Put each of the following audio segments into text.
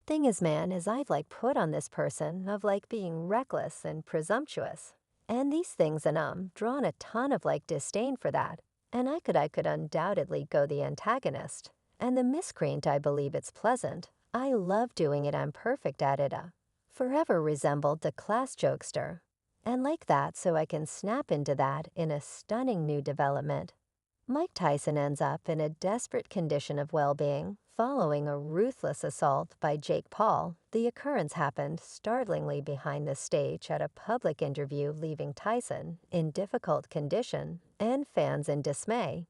Thing is, man, is I've put on this person of being reckless and presumptuous. And these things and drawn a ton of disdain for that. And I could undoubtedly go the antagonist. And the miscreant, I believe it's pleasant. I love doing it, I'm perfect at it. Forever resembled the class jokester. And like that, so I can snap into that in a stunning new development. Mike Tyson ends up in a desperate condition of well-being following a ruthless assault by Jake Paul. The occurrence happened startlingly behind the stage at a public interview, leaving Tyson in difficult condition and fans in dismay.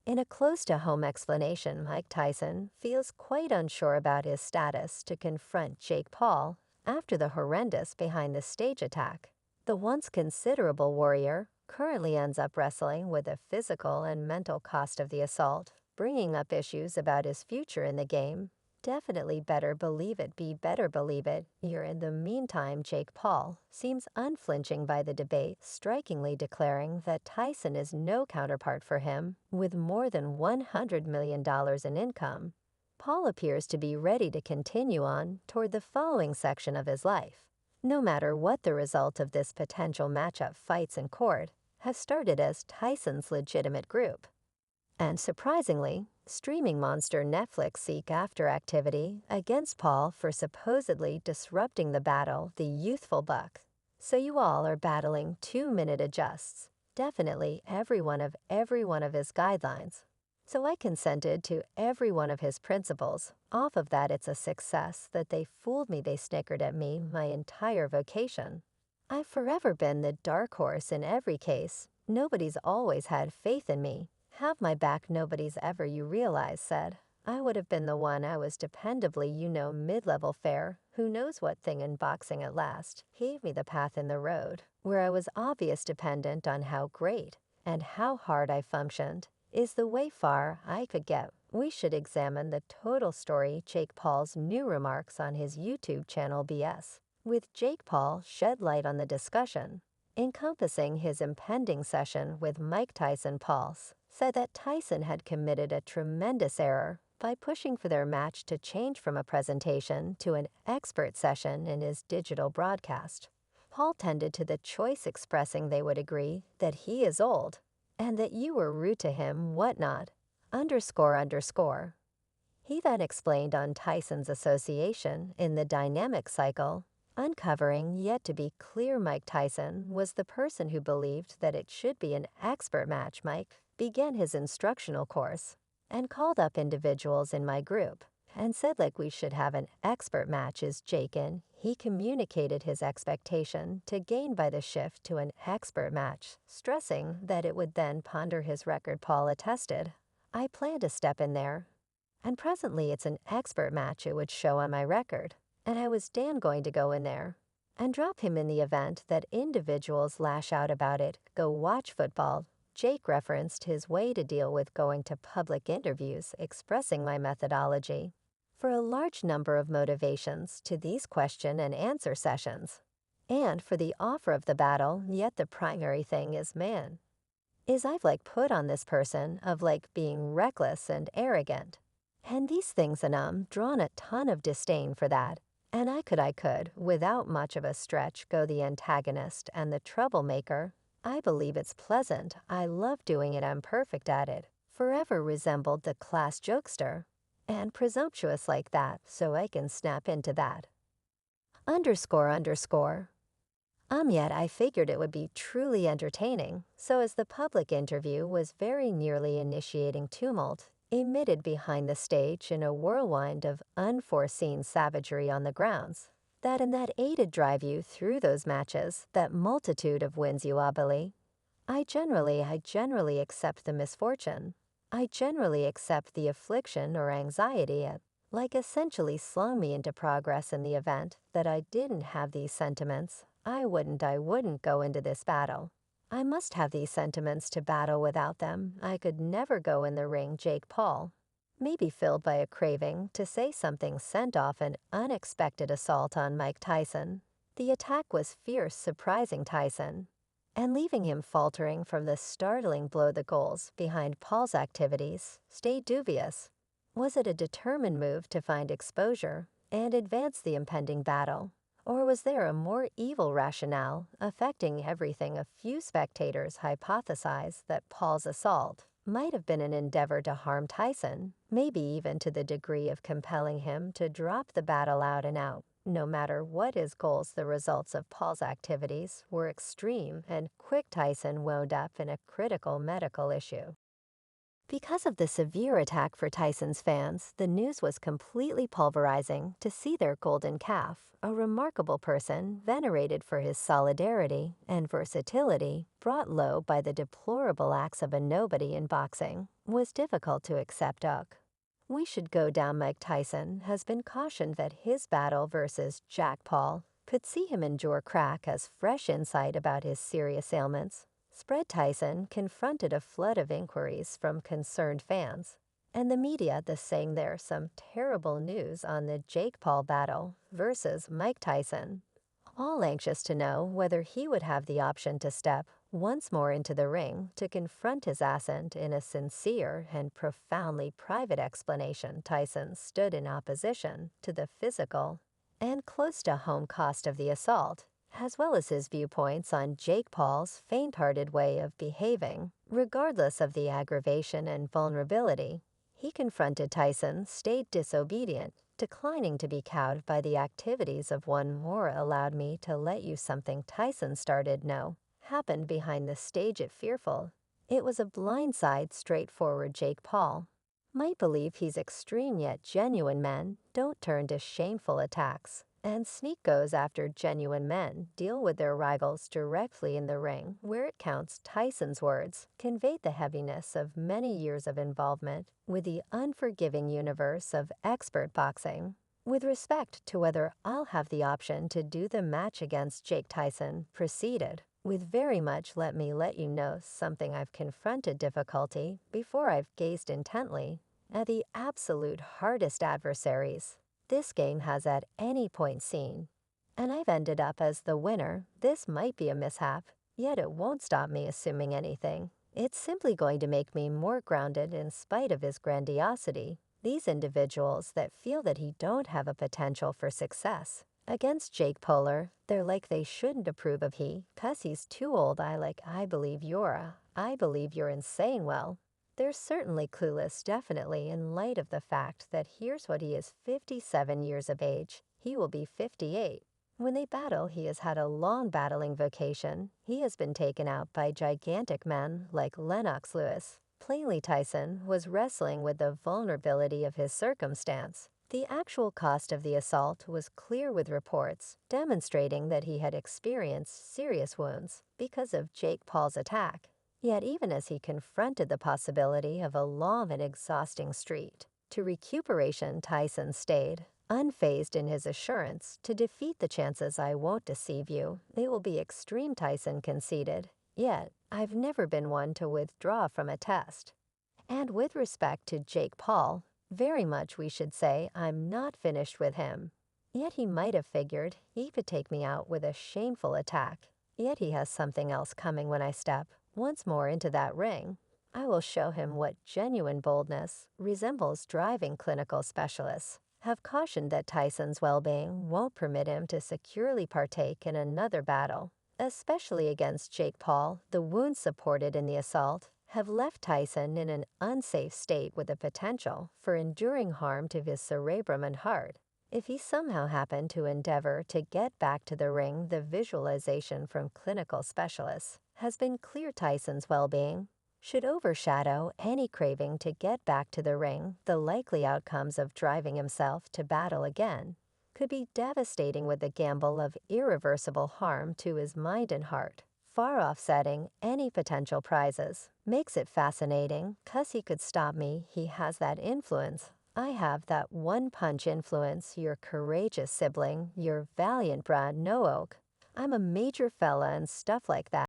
In a close-to-home explanation, Mike Tyson feels quite unsure about his status to confront Jake Paul after the horrendous behind-the-stage attack. The once considerable warrior currently ends up wrestling with the physical and mental cost of the assault, bringing up issues about his future in the game. Definitely better believe it, be better believe it. Here in the meantime, Jake Paul seems unflinching by the debate, strikingly declaring that Tyson is no counterpart for him, with more than $100 million in income. Paul appears to be ready to continue on toward the following section of his life. No matter what the result of this potential matchup, fights in court have started as Tyson's legitimate group. And surprisingly, streaming monster Netflix seek after activity against Paul for supposedly disrupting the battle, the youthful buck. So you all are battling 2-minute adjusts. Definitely every one of his guidelines. So I consented to every one of his principles. Off of that, it's a success that they fooled me, they snickered at me my entire vocation. I've forever been the dark horse in every case. Nobody's always had faith in me. Have my back, nobody's ever, you realize, said. I would have been the one. I was dependably, mid-level fare. Who knows what thing in boxing at last gave me the path in the road, where I was obvious dependent on how great and how hard I functioned, is the way far I could get. We should examine the total story. Jake Paul's new remarks on his YouTube channel BS with Jake Paul shed light on the discussion, encompassing his impending session with Mike Tyson. Paul said that Tyson had committed a tremendous error by pushing for their match to change from a presentation to an expert session in his digital broadcast. Paul tended to the choice, expressing they would agree that he is old and that you were rude to him, whatnot, __. He then explained on Tyson's association in the dynamic cycle, uncovering yet to be clear Mike Tyson was the person who believed that it should be an expert match. Mike began his instructional course and called up individuals in my group and said we should have an expert match. Is Jake in? He communicated his expectation to gain by the shift to an expert match, stressing that it would then ponder his record. Paul attested, I plan to step in there, and presently it's an expert match. It would show on my record, and I was going to go in there and drop him in the event that individuals lash out about it. Go watch football. Jake referenced his way to deal with going to public interviews, expressing my methodology for a large number of motivations to these question and answer sessions, and for the offer of the battle. Yet the primary thing is, man, is I've put on this person of being reckless and arrogant, and these things and drawn a ton of disdain for that. And I could, without much of a stretch, go the antagonist and the troublemaker. I believe it's pleasant. I love doing it. I'm perfect at it. Forever resembled the class jokester. And presumptuous like that, so I can snap into that. __. Yet I figured it would be truly entertaining, so as the public interview was very nearly initiating tumult, emitted behind the stage in a whirlwind of unforeseen savagery on the grounds, that aided drive you through those matches, that multitude of wins you obly. I generally accept the misfortune. I generally accept the affliction or anxiety it, essentially slung me into progress in the event that I didn't have these sentiments. I wouldn't go into this battle. I must have these sentiments to battle. Without them, I could never go in the ring. Jake Paul, maybe filled by a craving to say something, sent off an unexpected assault on Mike Tyson. The attack was fierce, surprising Tyson, and leaving him faltering from the startling blow. The goals behind Paul's activities stayed dubious. Was it a determined move to find exposure and advance the impending battle? Or was there a more evil rationale affecting everything? A few spectators hypothesize that Paul's assault might have been an endeavor to harm Tyson, maybe even to the degree of compelling him to drop the battle out and out. No matter what his goals, the results of Paul's activities were extreme, and quick Tyson wound up in a critical medical issue. Because of the severe attack for Tyson's fans, the news was completely pulverizing to see their golden calf, a remarkable person venerated for his solidarity and versatility, brought low by the deplorable acts of a nobody in boxing, was difficult to accept. We should go down. Mike Tyson has been cautioned that his battle versus Jack Paul could see him endure crack as fresh insight about his serious ailments spread. Tyson confronted a flood of inquiries from concerned fans and the media, thus saying there's some terrible news on the Jake Paul battle versus Mike Tyson, all anxious to know whether he would have the option to step once more into the ring to confront his assailant. In a sincere and profoundly private explanation, Tyson stood in opposition to the physical and close-to-home cost of the assault, as well as his viewpoints on Jake Paul's faint-hearted way of behaving, regardless of the aggravation and vulnerability. He confronted Tyson, stayed disobedient, declining to be cowed by the activities of one more. Allowed me to let you something Tyson started no happened behind the stage at fearful. It was a blindside straightforward. Jake Paul might believe he's extreme, yet genuine men don't turn to shameful attacks, and sneak goes after genuine men deal with their rivals directly in the ring where it counts. Tyson's words conveyed the heaviness of many years of involvement with the unforgiving universe of expert boxing. With respect to whether I'll have the option to do the match against Jake, Tyson proceeded with very much let me let you know something. I've confronted difficulty before. I've gazed intently at the absolute hardest adversaries this game has at any point seen, and I've ended up as the winner. This might be a mishap, yet it won't stop me assuming anything. It's simply going to make me more grounded in spite of his grandiosity. These individuals that feel that he don't have a potential for success against Jake Polar, they're like they shouldn't approve of he, 'cause he's too old. I believe you're insane. Well, they're certainly clueless, definitely, in light of the fact that here's what he is: 57 years of age. He will be 58. When they battle, he has had a long battling vocation. He has been taken out by gigantic men like Lennox Lewis. Plainly, Tyson was wrestling with the vulnerability of his circumstance. The actual cost of the assault was clear, with reports demonstrating that he had experienced serious wounds because of Jake Paul's attack. Yet even as he confronted the possibility of a long and exhausting street to recuperation, Tyson stayed unfazed in his assurance to defeat the chances. I won't deceive you, they will be extreme, Tyson conceded. Yet, I've never been one to withdraw from a test. And with respect to Jake Paul, very much we should say I'm not finished with him. Yet he might have figured he could take me out with a shameful attack. Yet he has something else coming when I step once more into that ring. I will show him what genuine boldness resembles. Driving clinical specialists have cautioned that Tyson's well-being won't permit him to securely partake in another battle, especially against Jake Paul. The wounds supported in the assault have left Tyson in an unsafe state with the potential for enduring harm to his cerebrum and heart. If he somehow happened to endeavor to get back to the ring, the visualization from clinical specialists has been clear: Tyson's well-being should overshadow any craving to get back to the ring. The likely outcomes of driving himself to battle again could be devastating, with the gamble of irreversible harm to his mind and heart, far offsetting any potential prizes. Makes it fascinating, 'cause he could stop me. He has that influence. I have that one-punch influence. Your courageous sibling, your valiant Brad No Oak. I'm a major fella and stuff like that.